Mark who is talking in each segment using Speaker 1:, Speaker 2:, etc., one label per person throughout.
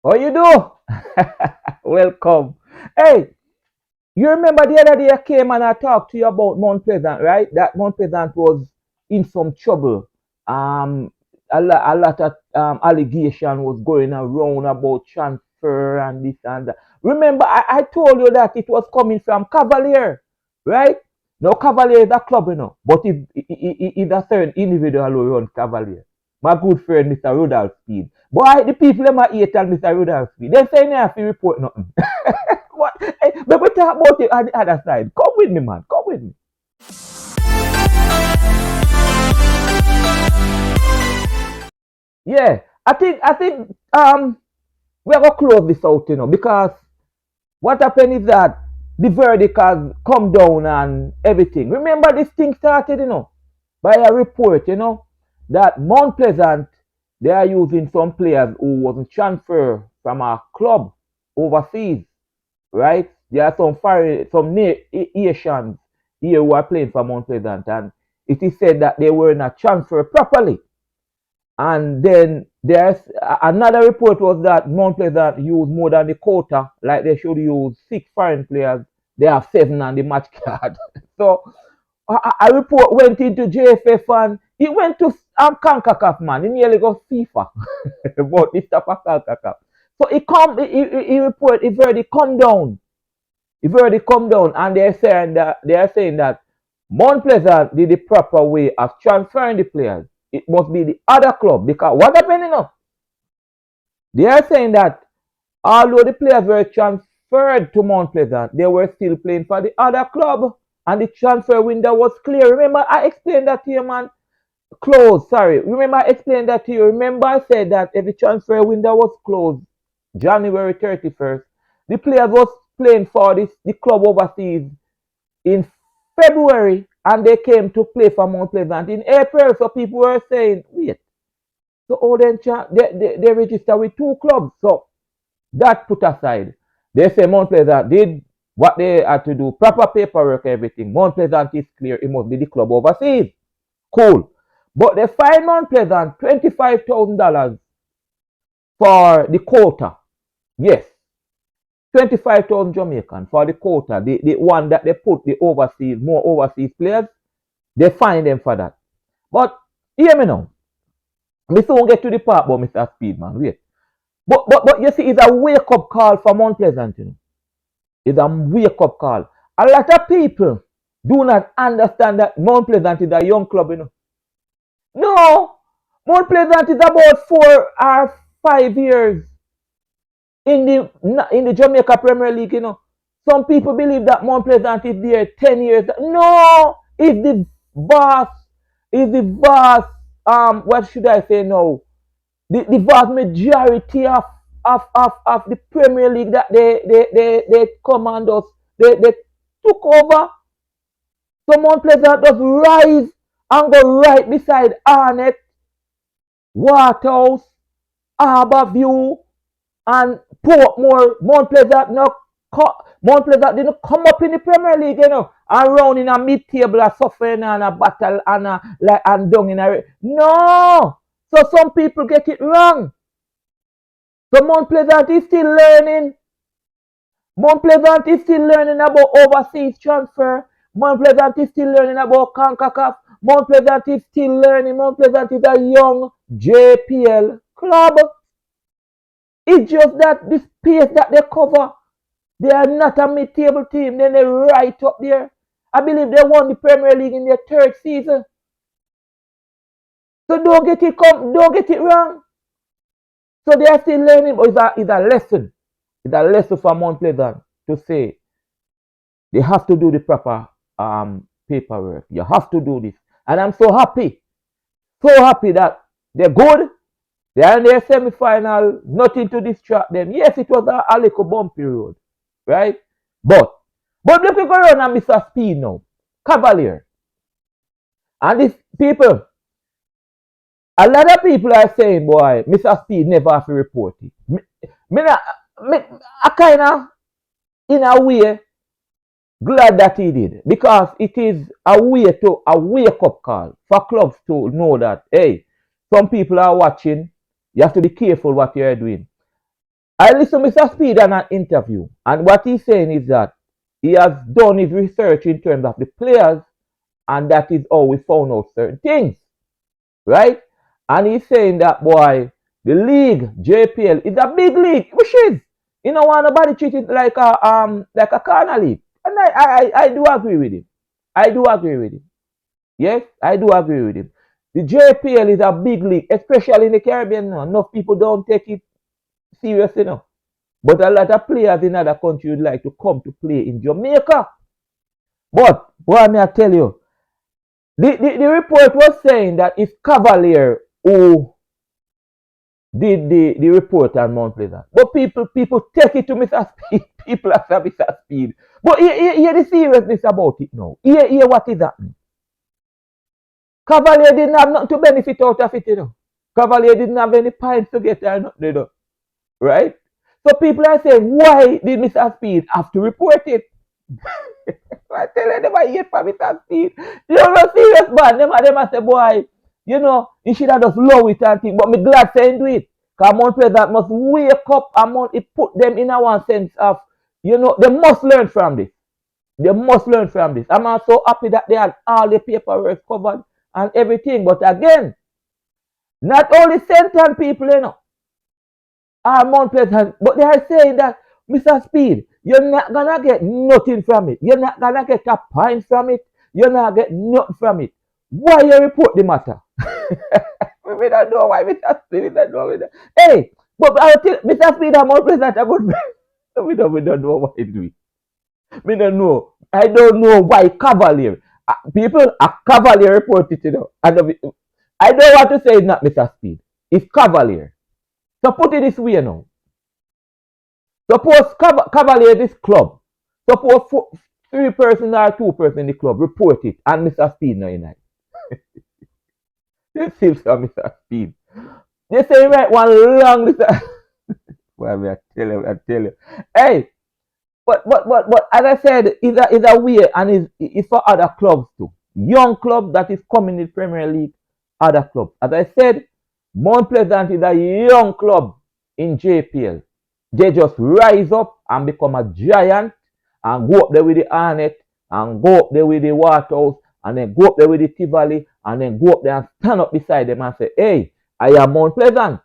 Speaker 1: How you do? Welcome. Hey, you remember the other day I came and I talked to you about Mount Pleasant, right? That Mount Pleasant was in some trouble. Um, a lot of allegation was going around about transfer and this and that. Remember, I told you that it was coming from Cavalier, right? No, Cavalier is a club, but it's a certain individual who runs Cavalier. My good friend, Mr. Rudolph Spied. Boy, the people them a hate on Mr. Rudolph Spied. They say they have to report nothing. What? Hey, but we talk about it on the other side. Come with me, man. Come with me. Yeah, I think we're gonna close this out, because what happened is that the verdict has come down and everything. Remember this thing started, by a report, that Mount Pleasant they are using some players who wasn't transferred from a club overseas, right? There are some foreign, Asians here who are playing for Mount Pleasant, and it is said that they were not transferred properly. And then there's another report was that Mount Pleasant used more than the quota, like they should use six foreign players. They have seven on the match card. So a report went into JFF and it went to CONCACAF, man. He nearly got FIFA about this stuff of CONCACAF. So he report it already come down. It already come down, and they're saying that Mount Pleasant did the proper way of transferring the players. It must be the other club, because what happened, they are saying that although the players were transferred to Mount Pleasant, they were still playing for the other club, and the transfer window was clear. Remember, I explained that to you, man. Closed. Sorry. Remember, I explained that to you. Remember, I said that if the transfer window was closed January 31st, the players was playing for the club overseas in February, and they came to play for Mount Pleasant in April. So people were saying, wait, so all then they register with two clubs. So that put aside. They say Mount Pleasant did what they had to do, proper paperwork, everything. Mount Pleasant is clear, it must be the club overseas. Cool. But they fined Mount Pleasant $25,000 for the quota. Yes. 25,000 Jamaican for the quota. The one that they put the more overseas players, they fine them for that. But hear me now. We soon get to the part about Mr. Speedman. Wait. But you see, it's a wake-up call for Mount Pleasant. It's a wake-up call. A lot of people do not understand that Mount Pleasant is a young club. No, Mount Pleasant is about 4 or 5 years in the Jamaica Premier League. Some people believe that Mount Pleasant is there 10 years. No, it's the vast, what should I say now? The vast majority of the Premier League that they command us, they took over. So Mount Pleasant just rise and go right beside Arnett, Waterhouse, Harbourview, and Portmore. Mount Pleasant didn't come up in the Premier League, and round in a mid-table a suffering and a battle and down in a no. So some people get it wrong. So Mount Pleasant is still learning. Mount Pleasant is still learning about overseas transfer. Mount Pleasant is still learning about CONCACAF. Mount Pleasant is still learning. Mount Pleasant is a young JPL club. It's just that the space that they cover, they are not a mid-table team. Then they're right up there. I believe they won the Premier League in their third season. So don't get it wrong. So they are still learning, but it's a lesson. It's a lesson for Mount Pleasant to say they have to do the proper paperwork. You have to do this. And I'm so happy that they're good. They are in their semi-final, nothing to distract them. Yes, it was a little bumpy road, right? But look at go around and Mr. Speed now, Cavalier. And these people, a lot of people are saying, boy, Mr. Speed never have to report it. I kind of, in a way, glad that he did, because it is a wake-up call for clubs to know that, hey, some people are watching. You have to be careful what you're doing. I listened to Mr. Spied in an interview, and what he's saying is that he has done his research in terms of the players, and that is how we found out certain things, right? And he's saying that, boy, the league, JPL, is a big league, which is, you don't want nobody treat it like a corner league. And I do agree with him. I do agree with him. Yes, I do agree with him. The JPL is a big league, especially in the Caribbean now. Enough people don't take it seriously now. But a lot of players in other countries would like to come to play in Jamaica. But, boy, may I tell you, the report was saying that it's Cavalier who did the report on Mount Pleasant. But people take it to Mr. Spied. People after Mr. Spied. But hear the seriousness about it now. Hear what is happening. Cavalier didn't have nothing to benefit out of it, you know. Cavalier didn't have any points to get or nothing, you know. Right? So people are saying, why did Mr. Spied have to report it? I tell you, them I hate for Mr. Spied. You know, no serious man. Them say, boy, you know, he should have just low it and thing. But me glad saying do it. Because Mount Pleasant must wake up and it put them in a one sense of, you know, they must learn from this. They must learn from this. I'm also happy that they had all the paperwork covered and everything. But again, not only Central people, you know, are Mount Pleasant, but they are saying that, Mr. Spied, you're not going to get nothing from it. You're not going to get a pint from it. You're not going to get nothing from it. Why you report the matter? We don't know why Mr. Spied don't know. Hey, but I tell Mr. Spied and Mount Pleasant are good. We don't know why he do it. We don't know. I don't know why Cavalier. People, a Cavalier reported it, you know. I don't want to say it's not Mr. Spied. It's Cavalier. So put it this way now. Suppose Cavalier this club. Suppose 3 persons or 2 persons in the club report it and Mr. Spied now in it. This seems to Mr. Spied. They say right one long list. Well, I tell you. Hey, but as I said, it's a way and it's for other clubs too. Young club that is coming in the Premier League, other clubs. As I said, Mount Pleasant is a young club in JPL. They just rise up and become a giant and go up there with the Arnett and go up there with the Waterhouse and then go up there with the Tivoli and then go up there and stand up beside them and say, hey, I am Mount Pleasant.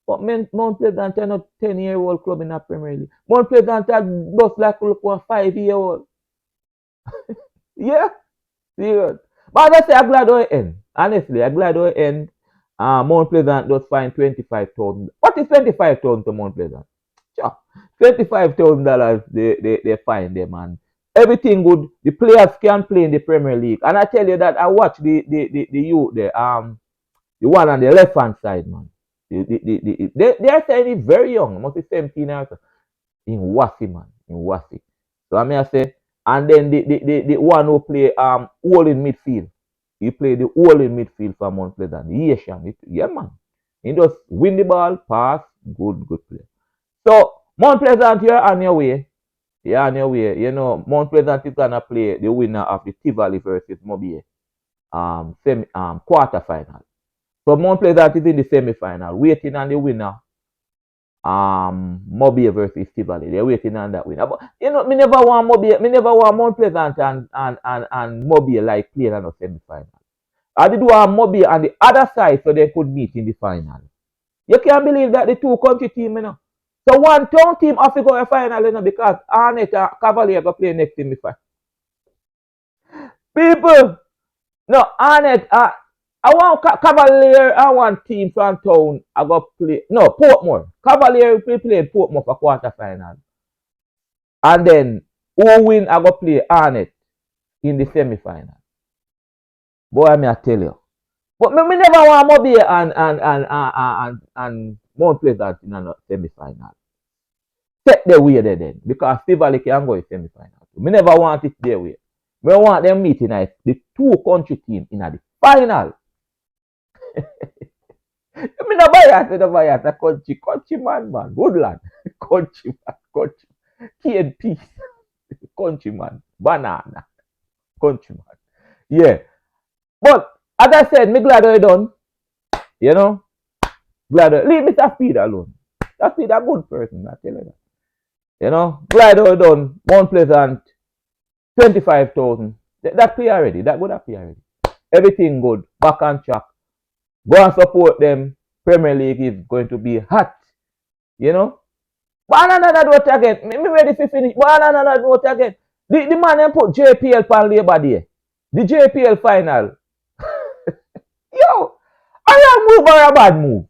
Speaker 1: But Mount Pleasant is not 10-year-old club in the Premier League. Mount Pleasant is just like a 5-year-old. Yeah, serious. But as I say, I'm glad I end. Honestly, I'm glad I end. Mount Pleasant does find 25,000. What is 25,000 to Mount Pleasant? Sure. $25,000 they find them, and everything good. The players can play in the Premier League. And I tell you that I watch the youth there, the one on the left hand side, man. They are saying he's very young, must be 17 years in Wasi, man. In Wasi. So I mean I say, and then the one who play all in midfield. He play the all in midfield for Mount Pleasant. Yeah, man. He just win the ball, pass, good play. So Mount Pleasant, you're on your way. You're on your way. You know, Mount Pleasant is gonna play the winner of the Tivoli versus Mobile quarter final. So Mount Pleasant is in the semi-final, waiting on the winner. Mobile versus Tivoli. They're waiting on that winner. But you know, me never want Mount Pleasant and Mobile like playing on the semi-final. I did want Mobile on the other side so they could meet in the final. You can't believe that the 2 country team, you know. So one town team have to go to the final, you know, because Arnett and Cavalier go play next semi-final. People, no, Arnett, I want Cavalier and one team from town. I go play. No, Portmore. Cavalier will play Portmore for quarter final. And then who win, I go play Arnett in the semi-final. Boy, I tell you. But me never want Mobile and Mount Pleasant in a semi-final. Set the way there then. Because Tivoli can go in semi-final. Me never want it their way. Me want them meeting the 2 country team in the final. Me no bias, a country man. Woodland. Country man. Key and peace. Country man. Banana. Country man. Yeah. But as I said, me glad I done. You know? Glad I leave Mr. Spied alone. That's be a good person, I tell you that. You know, glide all done, Mount Pleasant, 25,000. That pay already. That good pay already. Everything good. Back on track. Go and support them. Premier League is going to be hot. You know? But another note again. Me ready to finish. But another note again. The man them put JPL pan Labor Day. The JPL final. Yo, I am move or a bad move.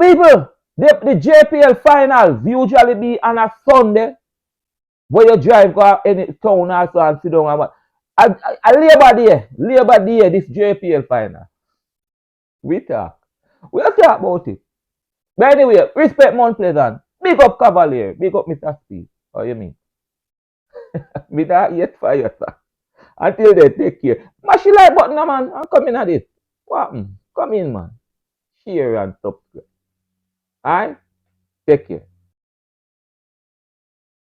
Speaker 1: People, the JPL finals usually be on a Sunday where you drive go any town also and sit down and what. A Labor Day, this JPL final. We talk. We'll talk about it. But anyway, respect Mount Pleasant. Big up Cavalier. Big up Mr. Spied. How you mean? Me that yet for you, sir. Until they take care. Mash the like button, man. I'm coming at this. What? Come in, man. Share and subscribe. Alright? Take care.